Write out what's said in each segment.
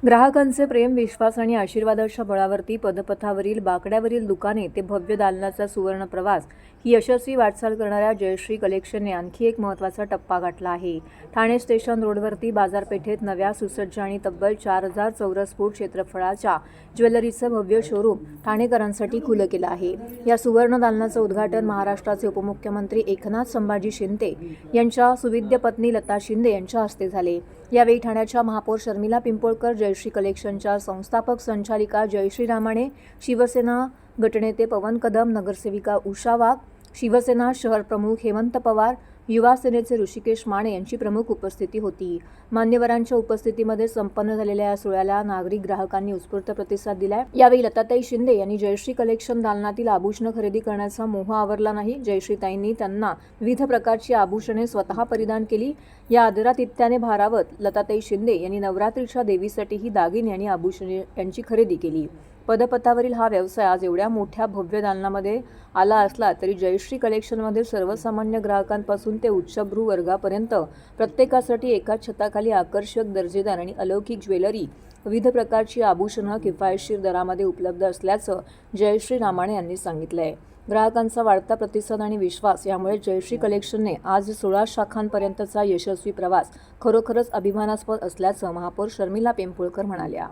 ग्राहकांचे प्रेम, विश्वास आणि आशीर्वादाच्या बळावरती पदपथावरील बाकड्यावरील दुकाने ते भव्य दालनाचा सुवर्ण प्रवास ही यशस्वी वाटचाल करणाऱ्या जयश्री कलेक्शनने आणखी एक महत्त्वाचा टप्पा गाठला आहे. ठाणे स्टेशन रोडवरती बाजारपेठेत नव्या सुसज्ज आणि तब्बल 4000 चौरस फूट क्षेत्रफळाच्या ज्वेलरीचं भव्य शोरूम ठाणेकरांसाठी खुलं केलं आहे. या सुवर्ण दालनाचं उद्घाटन महाराष्ट्राचे उपमुख्यमंत्री एकनाथ संभाजी शिंदे यांच्या सुविद्य पत्नी लता शिंदे यांच्या हस्ते झाले. यावेळी ठाण्याच्या महापौर शर्मिला पिंपोळकर, जयश्री कलेक्शनच्या संस्थापक संचालिका जयश्री रामाणे, शिवसेना गटनेते पवन कदम, नगरसेविका उषा वाघ, शिवसेना शहर प्रमुख हेमंत पवार, युवा सेनेचे ऋषिकेश माने यांची प्रमुख उपस्थिती होती. मान्यवरांच्या उपस्थितीमध्ये संपन्न झालेल्या या सोहळ्याला नागरिक ग्राहकांनी उत्स्फूर्त प्रतिसाद दिलाय. यावेळी लताताई शिंदे यांनी जयश्री कलेक्शन दालनातील आभूषणं खरेदी करण्याचा मोह आवरला नाही. जयश्रीताईंनी त्यांना विविध प्रकारची आभूषणे स्वतः परिधान केली. या आदरातिथ्याने भारावत लताताई शिंदे यांनी नवरात्रीच्या देवीसाठीही दागिने आणि आभूषणे यांची खरेदी केली. पदपथावरील हा व्यवसाय आज एवढ्या मोठ्या भव्य दालनामध्ये आला असला तरी जयश्री कलेक्शनमध्ये सर्वसामान्य ग्राहकांपासून ते उच्चभ्रू वर्गापर्यंत प्रत्येकासाठी एकाच छताखाली आकर्षक, दर्जेदार आणि अलौकिक ज्वेलरी, विविध प्रकारची आभूषणं किफायतशीर दरामध्ये उपलब्ध असल्याचं जयश्री रामाणे यांनी सांगितलंय. ग्राहकांचा वाढता प्रतिसाद आणि विश्वास यामुळे जयश्री कलेक्शनने आज 16 शाखांपर्यंतचा यशस्वी प्रवास खरोखरच अभिमानास्पद असल्याचं महापौर शर्मिला पिंपोळकर म्हणाल्या.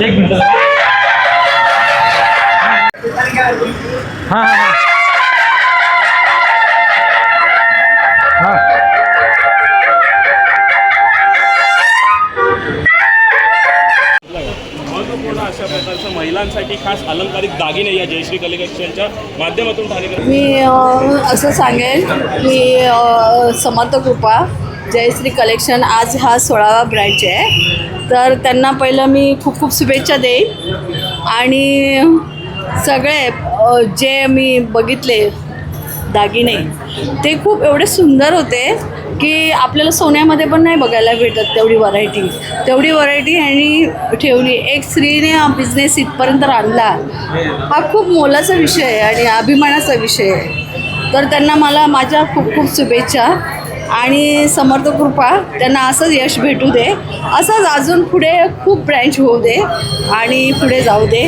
एक मिनिट. हां हां हां महत्त्वपूर्ण अशा प्रकारचं महिलांसाठी खास अलंकारिक दागिने या जयश्री कलेक्शनच्या माध्यमातून ठाणेकर. मी असं सांगेन की समर्थ कृपा जयश्री कलेक्शन आज हा 16वा ब्रँच आहे. तर त्यांना पहिलं मी खूप खूप शुभेच्छा देईन. आणि सगळे जे मी बघितले दागिने ते खूप एवढे सुंदर होते की आपल्याला सोन्यामध्ये पण नाही बघायला भेटत तेवढी व्हरायटी ह्यांनी ठेवली. एक स्त्रीने हा बिझनेस इथपर्यंत आणला हा खूप मोलाचा विषय आहे आणि अभिमानाचा विषय आहे. तर त्यांना मला माझ्या खूप खूप शुभेच्छा आणि समर्थ कृपा त्यांना असंच यश भेटू दे, असंच अजून पुढे खूप ब्रँच होऊ दे आणि पुढे जाऊ दे.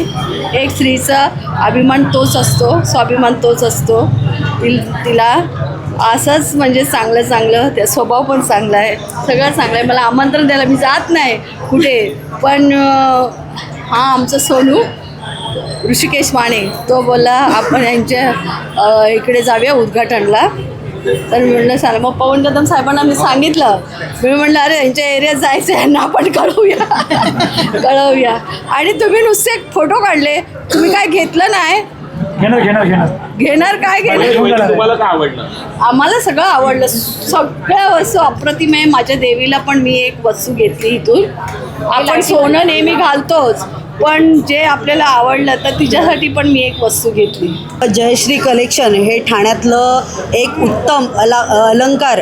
एक स्त्रीचा अभिमान तोच असतो, स्वाभिमान तोच असतो. तिला असंच म्हणजे चांगलं त्या स्वभाव पण चांगला आहे, सगळं चांगलं आहे. मला आमंत्रण द्यायला मी जात नाही कुठे, पण हा आमचा सोनू ऋषिकेश माने तो बोलला आपण यांच्या इकडे जाऊया उद्घाटनला. तर मी म्हणलं चालेल. मग पवन कदम साहेबांना मी सांगितलं, मी म्हणलं अरे यांच्या एरियात जायचं आहे यांना आपण कळवूया. आणि तुम्ही नुसते फोटो काढले, तुम्ही काय घेतलं नाही. घेणार काय तुम्हाला काय आवडलं? आम्हाला सगळं आवडलं, सगळ्या वस्तू अप्रतिम आहे. माझ्या देवीला पण मी एक वस्तू घेतली इथून. आपण सोनं नेहमी घालतोच, पण जे आपल्याला आवडलं तर तिच्यासाठी पण मी एक वस्तू घेतली. जयश्री कलेक्शन हे ठाण्यातलं एक उत्तम अलंकार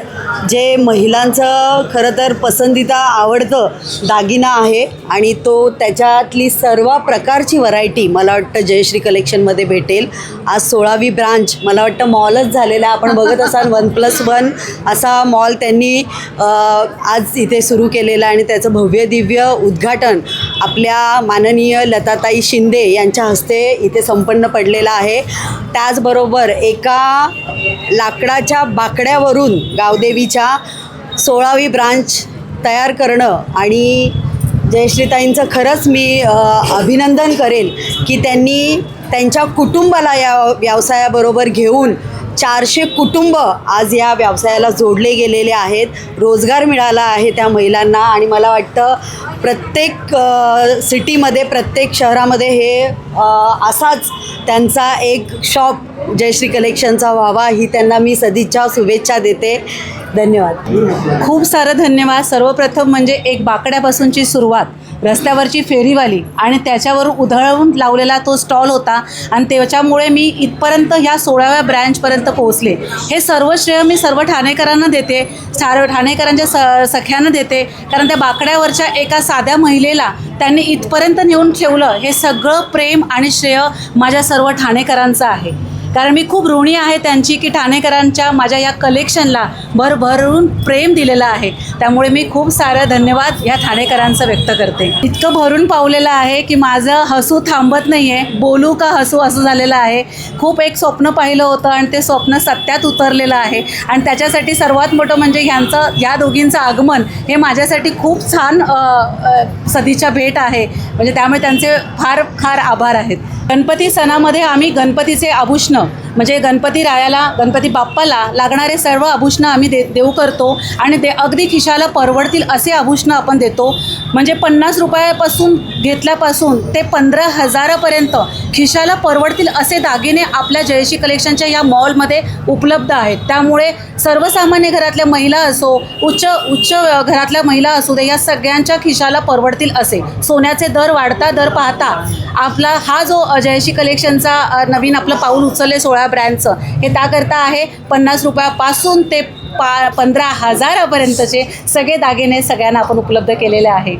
जे महिलांचं खरं तर पसंतीदा आवडतं दागिना आहे आणि तो त्याच्यातली सर्व प्रकारची व्हरायटी मला वाटतं जयश्री कलेक्शनमध्ये भेटेल. आज 16वी ब्रांच मला वाटतं मॉलच झालेला. आपण बघत असाल 1+1 असा मॉल त्यांनी आज इथे सुरू केलेला आणि त्याचं भव्य दिव्य उद्घाटन आपल्या माननीय लताताई शिंदे यांच्या हस्ते इथे संपन्न पडलेलं आहे. त्याचबरोबर एका लाकडाच्या बाकड्यावरून गावदेवीच्या 16वी ब्रांच तयार करणं आणि जयश्रीताईंचं खरंच मी अभिनंदन करेन की त्यांनी त्यांच्या कुटुंबाला या व्यवसायाबरोबर घेऊन 400 कुटुंब आज या व्यवसायाला जोडले गेलेले आहेत. रोजगार मिळाला आहे त्या महिलांना आणि मला वाटतं प्रत्येक सिटीमध्ये, प्रत्येक शहरामध्ये हे असाच त्यांचा एक शॉप जयश्री कलेक्शनचा व्हावा ही त्यांना मी सदिच्छा शुभेच्छा देते. धन्यवाद. खूप सारं धन्यवाद. सर्वप्रथम म्हणजे एक बाकड्यापासूनची सुरुवात, रस्त्यावरची फेरीवाली आणि त्याच्यावर उधळून लावलेला तो स्टॉल होता आणि त्याच्यामुळे मी इथपर्यंत ह्या 16व्या ब्रँचपर्यंत माझ्यापर्यंत पोहोचले. हे सर्व श्रेय मी सर्व ठाणेकरांना देते, ठाणेकरांच्या सख्यांना देते, कारण त्या बाकड्यावरच्या एका साध्या महिलेला त्यांनी इथपर्यंत नेऊन ठेवलं. हे सगळं प्रेम आणि श्रेय माझ्या सर्व ठाणेकरांचं आहे. कारण मी खूप ऋणी आहे त्यांची, की ठाणेकरांच्या माझ्या या कलेक्शनला भरभरून प्रेम दिलेलं आहे. त्यामुळे मी खूप सारं धन्यवाद या ठाणेकरांचं व्यक्त करते. इतकं भरून पावलेलं आहे की माझं हसू थांबत नाही आहे, बोलू का हसू असं झालेलं आहे. खूप एक स्वप्न पाहिलं होतं आणि ते स्वप्न सत्यात उतरलेलं आहे. आणि त्याच्यासाठी सर्वात मोठं म्हणजे या दोघींचं आगमन हे माझ्यासाठी खूप छान सदिच्छा भेट आहे. म्हणजे त्यामुळे त्यांचे फार फार आभार आहेत. गणपती सणामध्ये आम्ही गणपतीचे आभूषणं म्हणजे गणपती रायाला, गणपती बाप्पाला लागणारे सर्व आभूषणं आम्ही देऊ करतो आणि अगदी खिशाला परवडतील असे आभूषणं आपण देतो. म्हणजे 50 रुपयापासून घेतल्यापासून ते 15,000पर्यंत खिशाला परवडतील असे दागिने आपल्या जयश्री कलेक्शनच्या या मॉलमध्ये उपलब्ध आहेत. त्यामुळे सर्वसामान्य घरातल्या महिला असो, उच्च घरातल्या महिला असू दे, या सगळ्यांच्या खिशाला परवडतील असे. सोन्याचे दर दर पाहता आपला हा जो जयश्री कलेक्शनचा नवीन आपलं पाऊल उचलले 16 ब्रँडचं, हे त्याकरता आहे 50 रुपयापासून ते 15,000पर्यंतचे सगळे दागिने सगळ्यांना आपण उपलब्ध केलेले आहे.